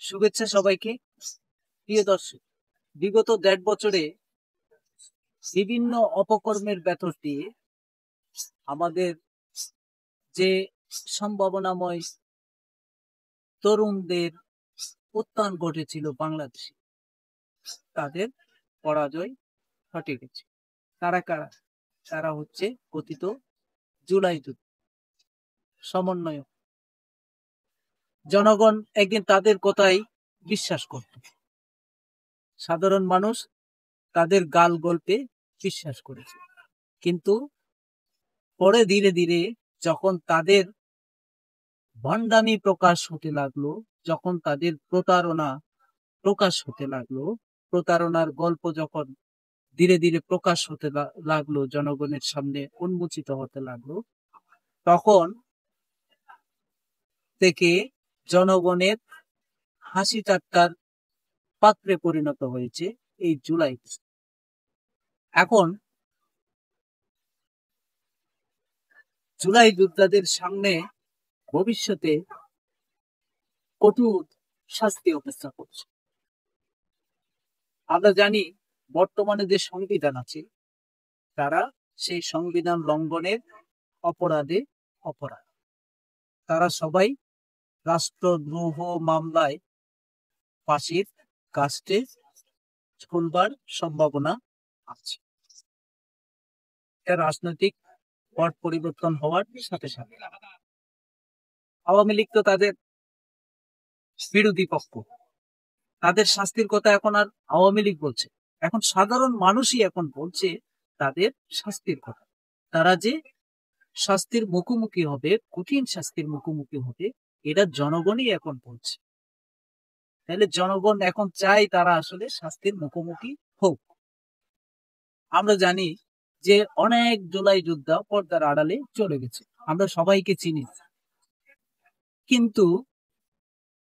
শুভেচ্ছা সবাইকে। প্রিয় দর্শক, বিগত ১.৫ বছরে বিভিন্ন অপকর্মের ভেতর দিয়ে আমাদের যে সম্ভাবনাময় তরুণদের উত্থান ঘটেছিল বাংলাদেশে, তাদের পরাজয় ঘটে গেছে। কারা কারা? তারা হচ্ছে কথিত জুলাই যুদ্ধ সমন্বয়ক। জনগণ একদিন তাদের কথাই বিশ্বাস করত, সাধারণ মানুষ তাদের গাল গল্পে বিশ্বাস করেছে। কিন্তু পরে ধীরে ধীরে যখন তাদের ভণ্ডামি প্রকাশ হতে লাগলো, যখন তাদের প্রতারণা প্রকাশ হতে লাগলো, প্রতারণার গল্প যখন ধীরে ধীরে প্রকাশ হতে লাগলো, জনগণের সামনে উন্মোচিত হতে লাগলো, তখন থেকে জনগণের হাসি ঠাট্টার পাত্রে পরিণত হয়েছে এই জুলাই। এখন জুলাই যোদ্ধাদের সামনে ভবিষ্যতে কঠোর শাস্তি অপেক্ষা করছে। আমরা জানি বর্তমানে যে সংবিধান আছে, তারা সেই সংবিধান লঙ্ঘনের অপরাধে অপরাধ। তারা সবাই রাষ্ট্রদ্রোহ মামলায় ফাঁসির কাস্টে ঝুলবার সম্ভাবনা আছে। রাজনৈতিক পট পরিবর্তন হওয়ার সাথে সাথে আওয়ামী লীগ তো তাদের বিরোধী পক্ষ, তাদের শাস্তির কথা এখন আর আওয়ামী লীগ বলছে, এখন সাধারণ মানুষই এখন বলছে তাদের শাস্তির কথা। তারা যে শাস্তির মুখোমুখি হবে, কঠিন শাস্তির মুখোমুখি হবে, এটা জনগণই এখন বলছে। তাহলে জনগণ এখন চাই তারা আসলে শাস্তির মুখোমুখি হোক। আমরা জানি যে অনেক জুলাই যোদ্ধা পর্দার আড়ালে চলে গেছে, আমরা সবাইকে চিনি। কিন্তু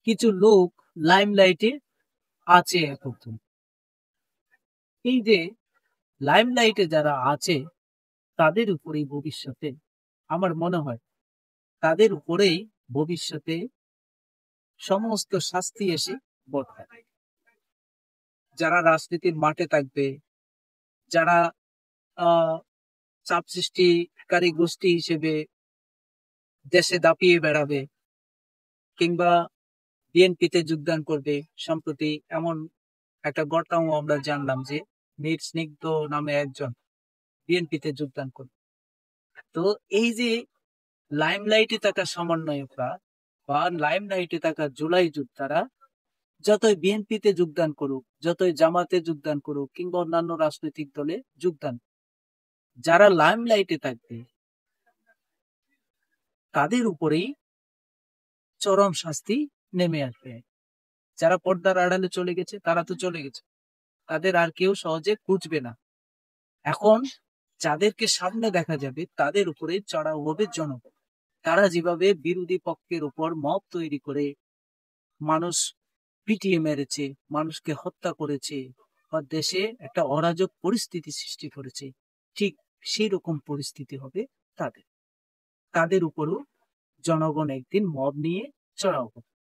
কিছু লোক লাইমলাইটে আছে এখন। এই যে লাইমলাইটে যারা আছে, তাদের উপরেই ভবিষ্যতে, আমার মনে হয় তাদের উপরেই ভবিষ্যতে সমস্ত শাস্তি এসে বর্তাবে। যারা রাজনীতির মাঠে থাকবে, যারা চাপ সৃষ্টিকারী গোষ্ঠী হিসেবে দেশে দাপিয়ে বেড়াবে, কিংবা বিএনপিতে যোগদান করবে। সম্প্রতি এমন একটা ঘটনাও আমরা জানলাম যে মীর স্নিগ্ধ নামে একজন বিএনপিতে যোগদান করবে। তো এই যে লাইমলাইটে থাকা সমন্বয়করা বা লাইমলাইটে থাকা জুলাই যোদ্ধারা যতই বিএনপিতে যোগদান করুক, যতই জামাতে যোগদান করুক, কিংবা অন্যান্য রাজনৈতিক দলে যোগদান, যারা লাইমলাইটে থাকবে তাদের উপরেই চরম শাস্তি নেমে আসবে। যারা পর্দার আড়ালে চলে গেছে, তারা তো চলে গেছে, তাদের আর কেউ সহজে খুঁজবে না। এখন যাদেরকে সামনে দেখা যাবে, তাদের উপরে চড়াও হবে জনগণ। তারা যেভাবে বিরোধী পক্ষের উপর মব তৈরি করে মানুষ পিটিয়ে মেরেছে, মানুষকে হত্যা করেছে, বা দেশে একটা অরাজক পরিস্থিতি সৃষ্টি করেছে, ঠিক সেই রকম পরিস্থিতি হবে তাদের। তাদের উপরও জনগণ একদিন মব নিয়ে চড়াও হবে।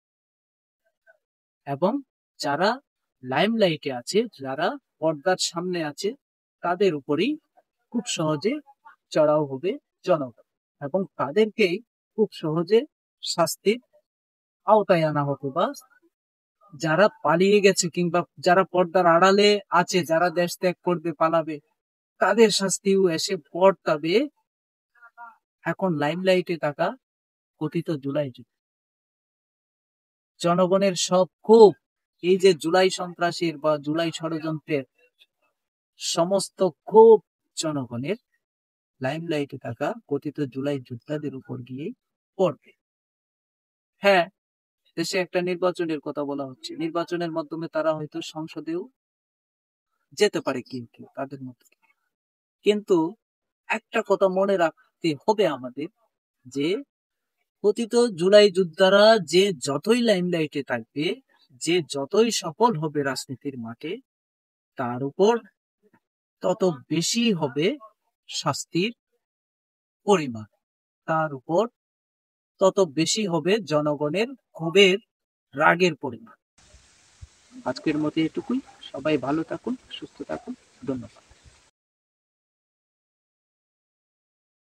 এবং যারা লাইমলাইটে আছে, যারা পর্দার সামনে আছে, তাদের উপরেই খুব সহজে চড়াও হবে জনগণ, এবং তাদেরকেই খুব সহজে শাস্তির আওতায় আনা হবে। বা যারা পালিয়ে গেছে কিংবা যারা পর্দার আড়ালে আছে, যারা দেশ ত্যাগ করবে, পালাবে, তাদের শাস্তিও এসে বর্তাবে এখন লাইমলাইটে থাকা কথিত জুলাই যুদ্ধ। জনগণের সব ক্ষোভ, এই যে জুলাই সন্ত্রাসীর বা জুলাই ষড়যন্ত্রের সমস্ত ক্ষোভ জনগণের লাইমলাইটে থাকা কথিত জুলাই যোদ্ধাদের উপর গিয়ে পড়বে। হ্যাঁ, দেশে একটা নির্বাচনের কথা বলা হচ্ছে, নির্বাচনের মাধ্যমে তারা হয়তো সংসদেও যেতে পারে, কিন্তু তাদের মধ্যে। কিন্তু একটা কথা মনে রাখতে হবে আমাদের, যে কথিত জুলাই যোদ্ধারা যে যতই লাইমলাইটে থাকবে, যে যতই সফল হবে রাজনীতির মাঠে, তার উপর তত বেশি হবে শাস্তির পরিমাণ, তার উপর তত বেশি হবে জনগণের ক্ষোভের, রাগের পরিমাণ। আজকের মতো এটুকুই। সবাই ভালো থাকুন, সুস্থ থাকুন। ধন্যবাদ।